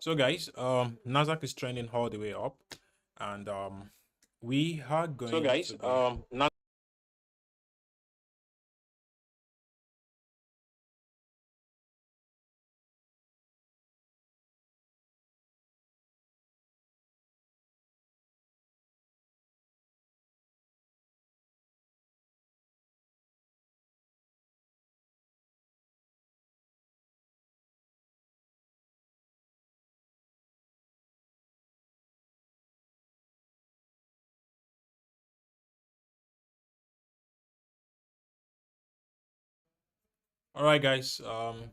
So guys, NASDAQ is trending all the way up, and we are So going guys, to be now all right, guys.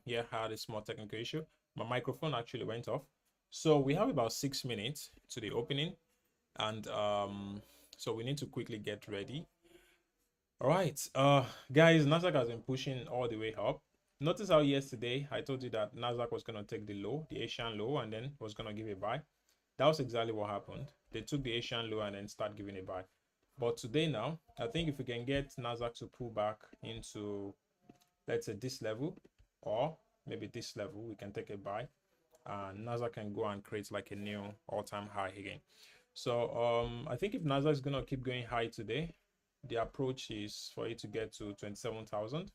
Yeah, I had a small technical issue. My microphone actually went off. So we have about 6 minutes to the opening, and so we need to quickly get ready. All right, guys, NASDAQ has been pushing all the way up. Notice how yesterday I told you that NASDAQ was going to take the low, the Asian low, and then was going to give a buy. That was exactly what happened. They took the Asian low and then start giving a buy. But today now, I think if we can get NASDAQ to pull back into, let's say, this level, or maybe this level, we can take a buy. And NASDAQ can go and create like a new all-time high again. So I think if NASDAQ is going to keep going high today, the approach is for it to get to 27,000.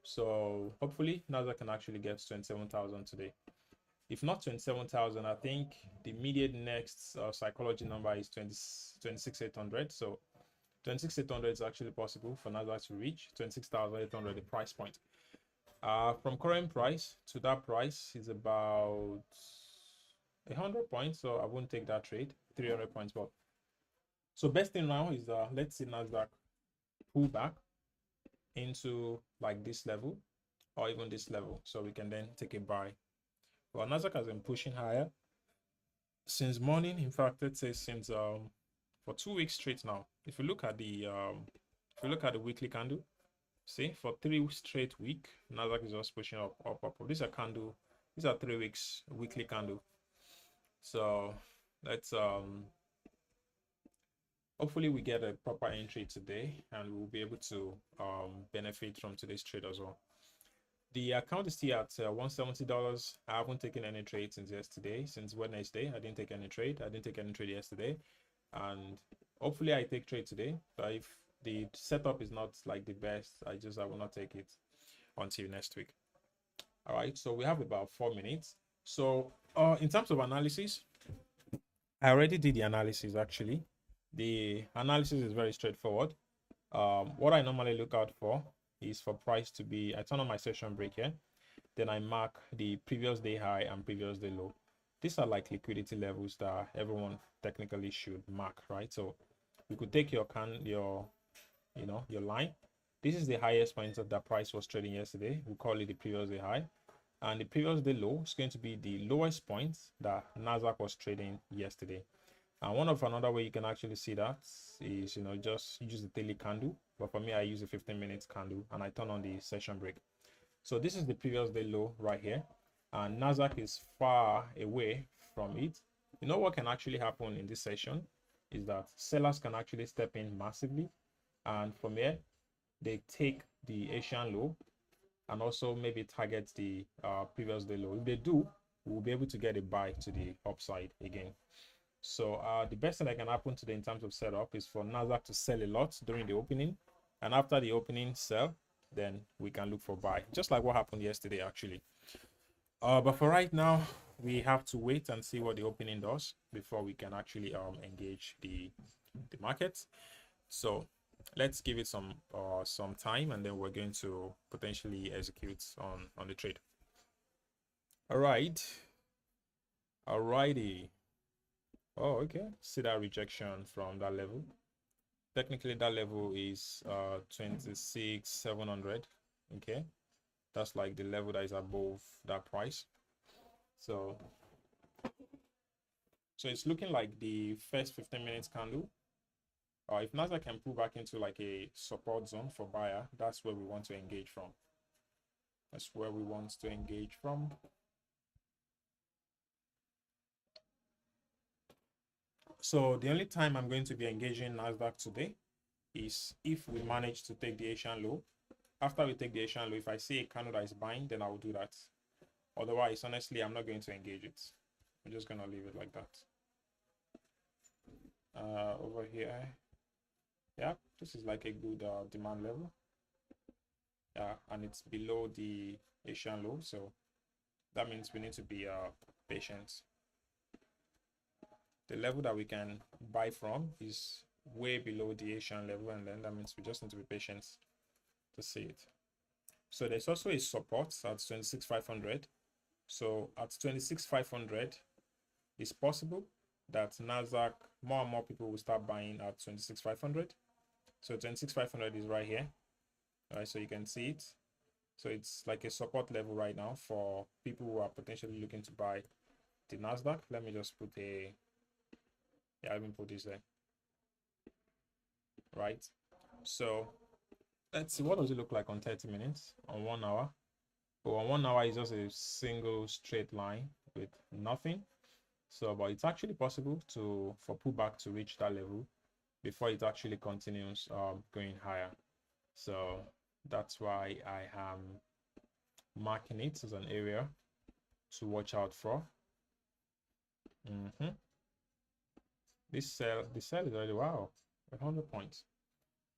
So hopefully NASDAQ can actually get to 27,000 today. If not 27,000, I think the immediate next psychology number is 26,800. So 26,800 is actually possible for NASDAQ to reach 26,800, the price point. From current price to that price is about 100 points. So I won't take that trade, 300 points. But so best thing now is let's see NASDAQ pull back into like this level or even this level. So we can then take a buy. Well, NASDAQ has been pushing higher since morning. In fact, let's say since for 2 weeks straight now. If you look at the weekly candle, see for 3 straight week, Nasdaq is just pushing up, up, up. These are candle. These are 3 weeks weekly candle. So let's hopefully we get a proper entry today, and we'll be able to benefit from today's trade as well. The account is still at $170. I haven't taken any trade since yesterday, since Wednesday. I didn't take any trade. I didn't take any trade yesterday, and hopefully I take trade today. But if the setup is not like the best, I will not take it until next week. All right, so we have about 4 minutes. So in terms of analysis, I already did the analysis. Actually, the analysis is very straightforward. What I normally look out for is for price to be, I turn on my session break here, then I mark the previous day high and previous day low. These are like liquidity levels that everyone technically should mark, right? So you could take your your line. This is the highest point that the price was trading yesterday. We call it the previous day high. And the previous day low is going to be the lowest point that NASDAQ was trading yesterday. And another way you can actually see that is, just use the daily candle. But for me, I use a 15 minutes candle and I turn on the session break. So this is the previous day low right here. And NASDAQ is far away from it. You know what can actually happen in this session is that sellers can actually step in massively. And from here, they take the Asian low and also maybe target the previous day low. If they do, we'll be able to get a buy to the upside again. So the best thing that can happen today in terms of setup is for NASDAQ to sell a lot during the opening. And after the opening sell, then we can look for buy. Just like what happened yesterday, actually. But for right now, we have to wait and see what the opening does before we can actually engage the market. So let's give it some time, and then we're going to potentially execute on the trade. All right. Alrighty. Oh, okay. See that rejection from that level. Technically, that level is 26,700. Okay, that's like the level that is above that price. So it's looking like the first 15 minutes candle. If NASDAQ can pull back into like a support zone for buyer, that's where we want to engage from. That's where we want to engage from. So the only time I'm going to be engaging NASDAQ today is if we manage to take the Asian low. After we take the Asian low, if I see a candle that is buying, then I will do that. Otherwise, honestly, I'm not going to engage it. I'm just gonna leave it like that. Over here, yeah, this is like a good demand level. Yeah, and it's below the Asian low, so that means we need to be patient. The level that we can buy from is way below the Asian level, and then that means we just need to be patient to see it. So there's also a support at 26,500. So at 26,500, it's possible that NASDAQ, more and more people will start buying at 26,500. So 26,500 is right here. All right, so you can see it. So it's like a support level right now for people who are potentially looking to buy the NASDAQ. Let me just put let me put this there. Right. So let's see, what does it look like on 30 minutes, on 1 hour? But on 1 hour is just a single straight line with nothing. So, but it's actually possible for pullback to reach that level before it actually continues going higher. So that's why I am marking it as an area to watch out for. This sell is already, wow, 100 points.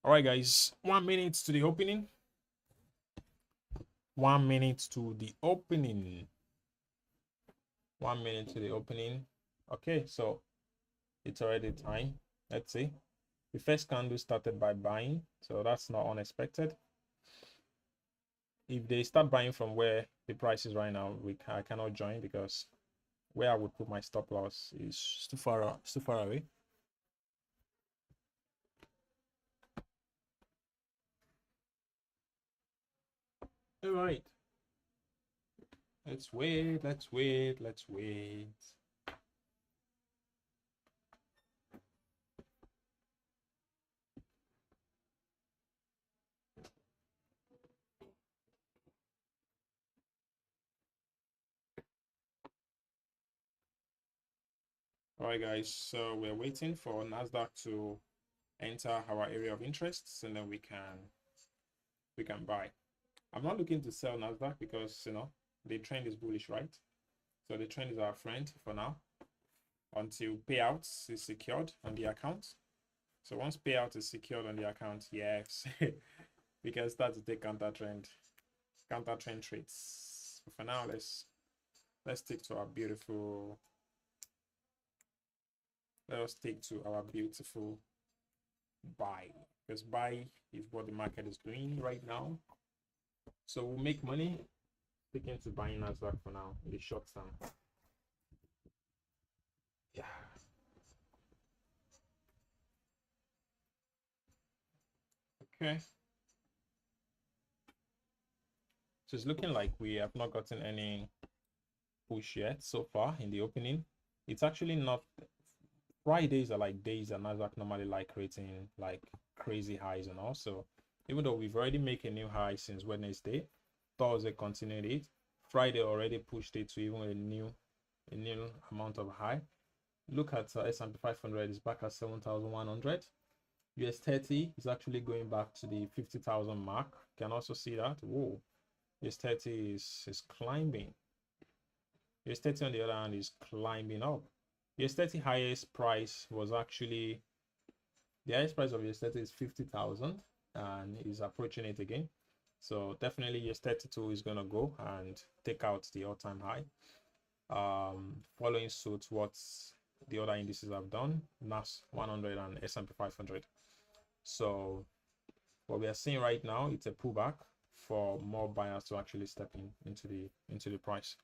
All right, guys, 1 minute to the opening. 1 minute to the opening. 1 minute to the opening. Okay, so it's already time. Let's see. The first candle started by buying, so that's not unexpected. If they start buying from where the price is right now, I cannot join because where I would put my stop loss is too far away. All right. Let's wait. All right, guys. So we're waiting for NASDAQ to enter our area of interest, and then we can buy. I'm not looking to sell NASDAQ because the trend is bullish, right? So the trend is our friend for now until payouts is secured on the account. So once payout is secured on the account, yes, we can start to take counter trend trades. But for now, let's stick to our beautiful. Let us stick to our beautiful buy, because buy is what the market is doing right now. So we'll make money sticking to buying NASDAQ for now in the short term. Yeah. Okay. So it's looking like we have not gotten any push yet so far in the opening. It's actually not. Fridays are like days that NASDAQ normally like creating like crazy highs and all. So even though we've already made a new high since Wednesday, Thursday continued it. Friday already pushed it to even a new amount of high. Look at S&P 500 is back at 7,100. US 30 is actually going back to the 50,000 mark. You can also see that. Whoa, US 30 is climbing. US 30 on the other hand is climbing up. US 30 highest price was actually, the highest price of US 30 is 50,000 and is approaching it again. So definitely US 32 is going to go and take out the all-time high. Following suit what the other indices have done, NAS 100 and S&P 500. So what we are seeing right now, it's a pullback for more buyers to actually step into the price.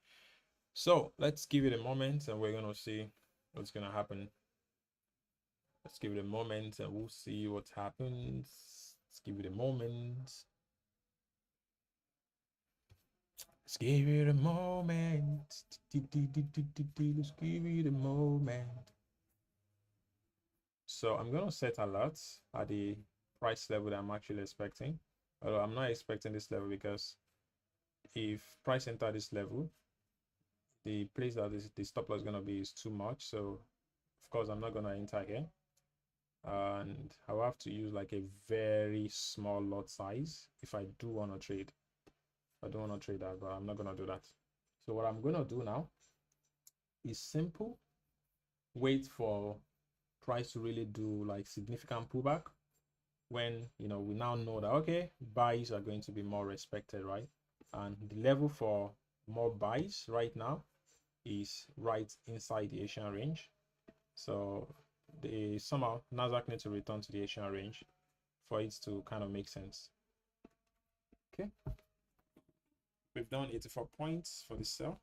So let's give it a moment and we're going to see what's going to happen. Let's give it a moment and we'll see what happens. Let's give it a moment. Let's give it a moment. Let's give it a moment. So I'm going to set alerts at the price level that I'm actually expecting. Although I'm not expecting this level because if price enter this level, the place that the stop loss is going to be is too much. So of course I'm not going to enter here. And I'll have to use like a very small lot size if I do want to trade. I don't want to trade that, but I'm not going to do that. So what I'm going to do now is simple. Wait for price to really do like significant pullback, when we now know that okay, buys are going to be more respected, right? And the level for more buys right now is right inside the Asian range. So somehow NASDAQ needs to return to the Asian range for it to kind of make sense. Okay, we've done 84 points for the sell.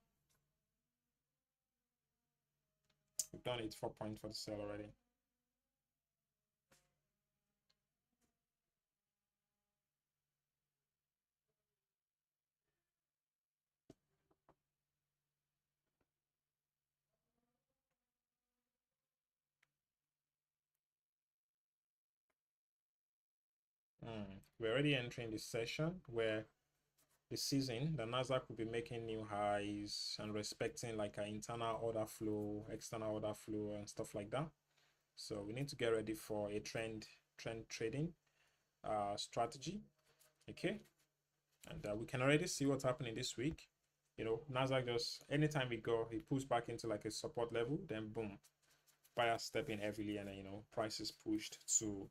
We've done 84 points for the sell already. We're already entering the session where the season, the NASDAQ will be making new highs and respecting like an internal order flow, external order flow, and stuff like that. So we need to get ready for a trend trading strategy. Okay, and we can already see what's happening this week. NASDAQ just anytime we go, it pulls back into like a support level, then boom, buyers step in heavily, and then price is pushed to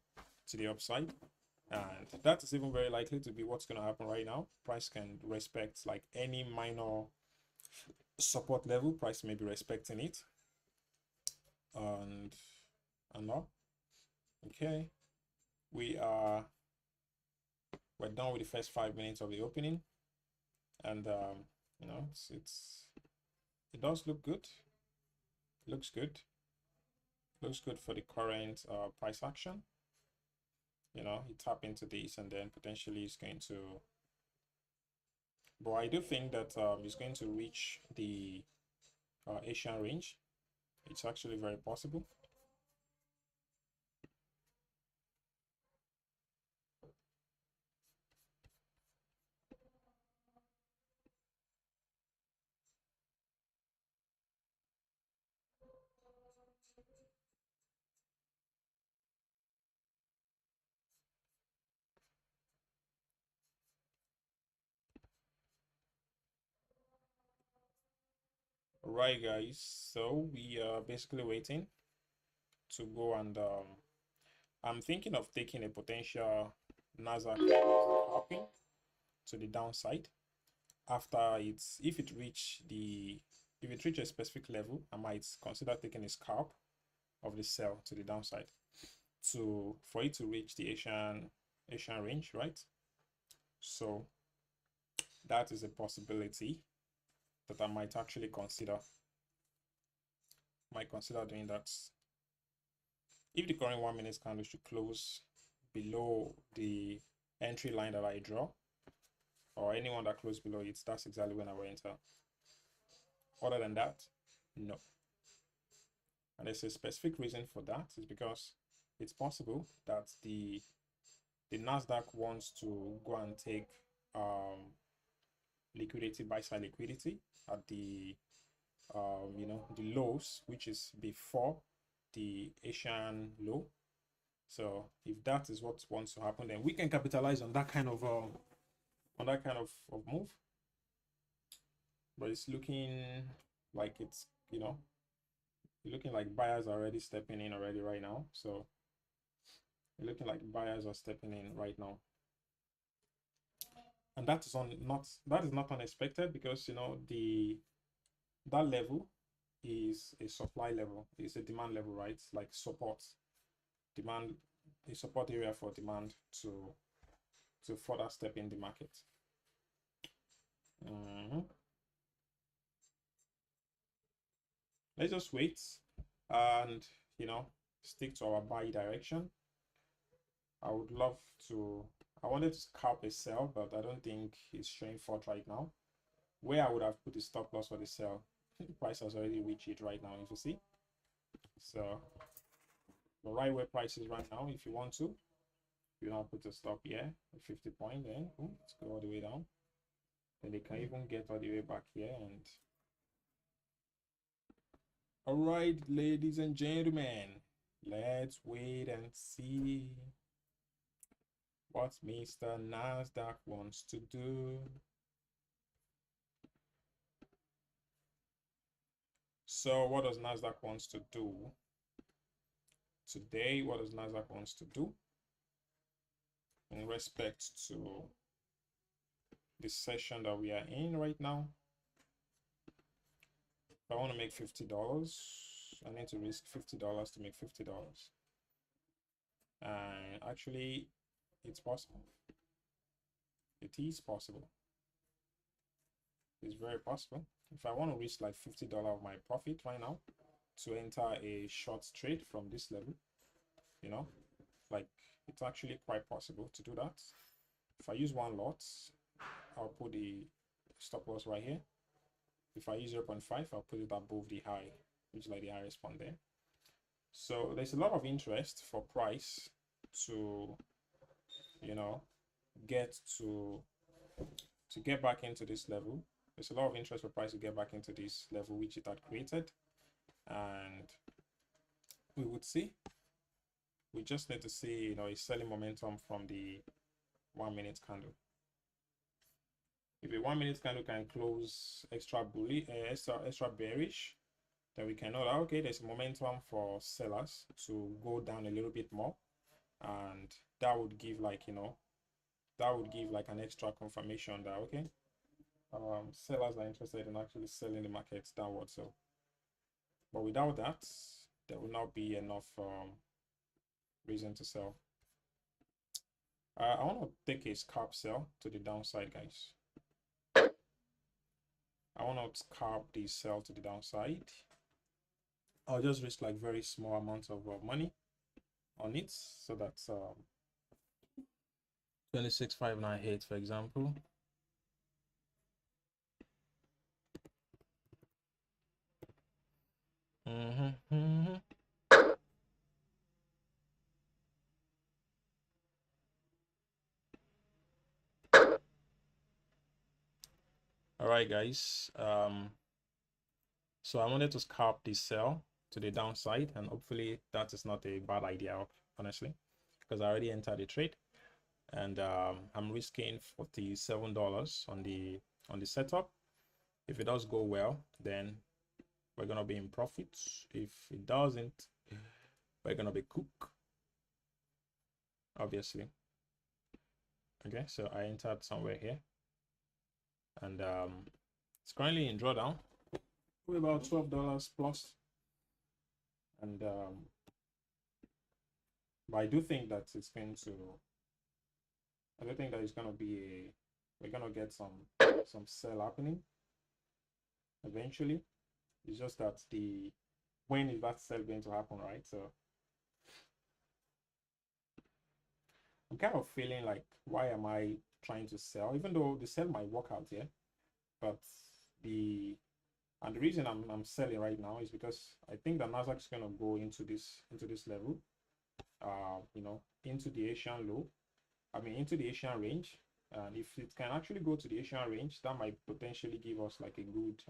the upside. And that is even very likely to be what's going to happen right now. Price can respect like any minor support level. Price may be respecting it, and all. Okay, we're done with the first 5 minutes of the opening, and it does look good. It looks good. Looks good for the current price action. You tap into this, and then potentially it's going to. But I do think that it's going to reach the Asian range. It's actually very possible. Right, guys, so we are basically waiting to go, and I'm thinking of taking a potential NASDAQ scalping to the downside after if it reach a specific level. I might consider taking a scalp of the sell to the downside for it to reach the Asian range, right? So that is a possibility that I might actually consider. Doing that. If the current 1 minute candle should close below the entry line that I draw, or anyone that closed below it, that's exactly when I will enter. Other than that, no. And there's a specific reason for that. Is because it's possible that the NASDAQ wants to go and take liquidity, buy side liquidity at the the lows, which is before the Asian low. So if that is what wants to happen, then we can capitalize on that kind of move. But it's looking like it's looking like buyers are already stepping in already right now. So it's looking like buyers are stepping in right now, and that is not unexpected, because that level is a supply level, it's a demand level, right? Like support, demand, a support area for demand to further step in the market. Let's just wait and stick to our buy direction. I wanted to scalp a sell, but I don't think it's showing forth right now. Where I would have put the stop loss for the sell, the price has already reached it right now, if you see. So the right where price is right now, if you want to, you now put a stop here at 50 point, then let's go all the way down. Then they can even get all the way back here. And all right, ladies and gentlemen, let's wait and see what Mr. NASDAQ wants to do. So what does NASDAQ wants to do today? What does NASDAQ wants to do in respect to the session that we are in right now? If I want to make $50, I need to risk $50 to make $50. And actually, it's possible. It is possible. It's very possible. If I want to risk like $50 of my profit right now to enter a short trade from this level, you know, like it's actually quite possible to do that. If I use one lot, I'll put the stop loss right here. If I use 0.5, I'll put it above the high, which is like the highest one there. So there's a lot of interest for price to, you know, get back into this level. There's a lot of interest for price to get back into this level which it had created, and we would see. We just need to see, you know, a selling momentum from the 1 minute candle. If a 1 minute candle can close extra bullish, extra bearish, then we can know that okay, there's momentum for sellers to go down a little bit more, and that would give like, you know, that would give like an extra confirmation that okay, sellers are interested in actually selling the markets downward. So, but without that, there will not be enough reason to sell. I want to take a scalp sell to the downside, guys. I want to scalp the sell to the downside. I'll just risk like very small amounts of money on it, so that's 26,598 for example. All right, guys. So I wanted to scalp this sell to the downside, and hopefully that is not a bad idea, honestly, because I already entered the trade, and I'm risking $47 on the setup. If it does go well, then we're gonna be in profit. If it doesn't, we're gonna be cooked, obviously. Okay, so I entered somewhere here, and it's currently in drawdown with about $12 plus, and but I do think that it's going to, I don't think that it's gonna be a, we're gonna get some sell happening eventually. It's just that the, when is that sell going to happen, right? So I'm kind of feeling like, why am I trying to sell, even though the sell might work out here? But the, and the reason I'm selling right now is because I think the NASDAQ is going to go into this level, you know, into the Asian low, I mean into the Asian range. And if it can actually go to the Asian range, that might potentially give us like a good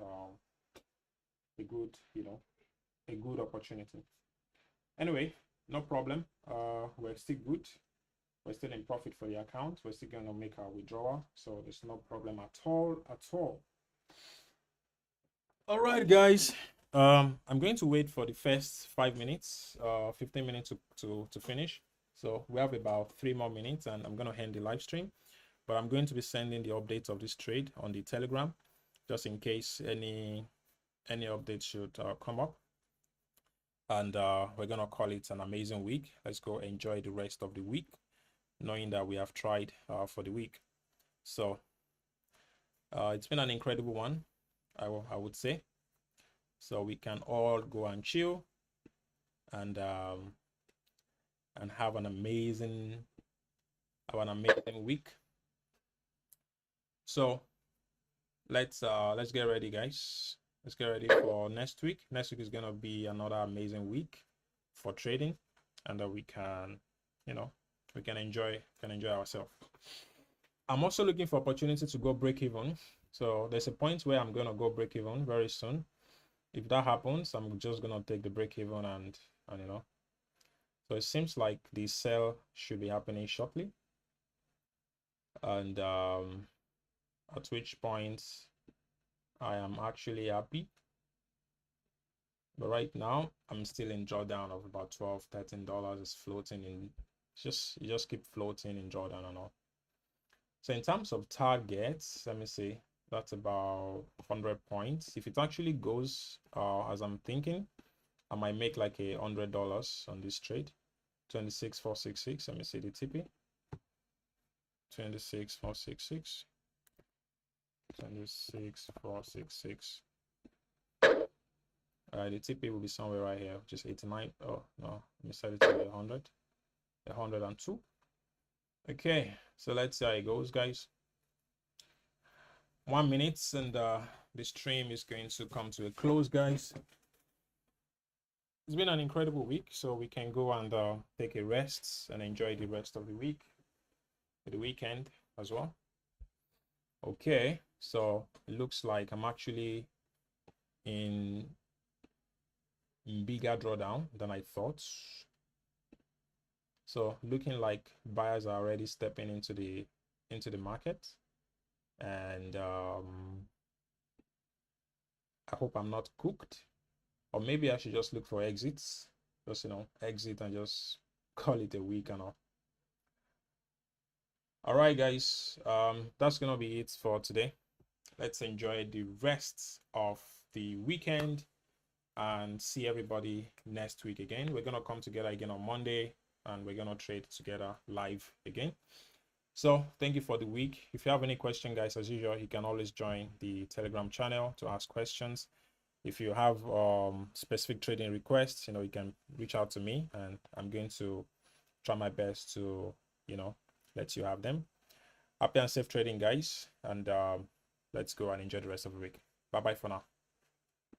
you know, a good opportunity. Anyway, no problem. We're still good. We're still in profit for the account. We're still going to make our withdrawal, so there's no problem at all. All right, guys. I'm going to wait for the first 5 minutes, 15 minutes to finish. So we have about 3 more minutes, and I'm going to end the live stream. But I'm going to be sending the updates of this trade on the Telegram, just in case any updates should come up. And we're gonna call it an amazing week. Let's go enjoy the rest of the week, knowing that we have tried for the week. So it's been an incredible one, I would say. So we can all go and chill and have an amazing week. So let's get ready, guys. Let's get ready for next week. Next week is gonna be another amazing week for trading, and that we can, you know, we can enjoy ourselves. I'm also looking for opportunity to go break even. So there's a point where I'm gonna go break even very soon. If that happens, I'm just gonna take the break even and you know. So it seems like the sell should be happening shortly, and at which point I am actually happy. But right now, I'm still in drawdown of about $12, $13. It's floating in. You just keep floating in drawdown and all. So in terms of targets, let me see. That's about 100 points. If it actually goes as I'm thinking, I might make like $100 on this trade. 26,466. Let me see the TP. 26,466. 26,466. The TP will be somewhere right here, which is 89. Oh no, let me set it to 100. 102. Okay, so let's see how it goes, guys. 1 minute and the stream is going to come to a close, guys. It's been an incredible week, so we can go and take a rest and enjoy the rest of the week, the weekend as well. Okay, so it looks like I'm actually in bigger drawdown than I thought. So looking like buyers are already stepping into the market, and I hope I'm not cooked, or maybe I should just look for exits, just exit and just call it a week and all. All right, guys, that's gonna be it for today. Let's enjoy the rest of the weekend and see everybody next week again. We're gonna come together again on Monday, and we're gonna trade together live again. So thank you for the week. If you have any question, guys, as usual, you can always join the Telegram channel to ask questions. If you have specific trading requests, you can reach out to me, and I'm going to try my best to let you have them. Happy and safe trading, guys, and let's go and enjoy the rest of the week. Bye bye for now.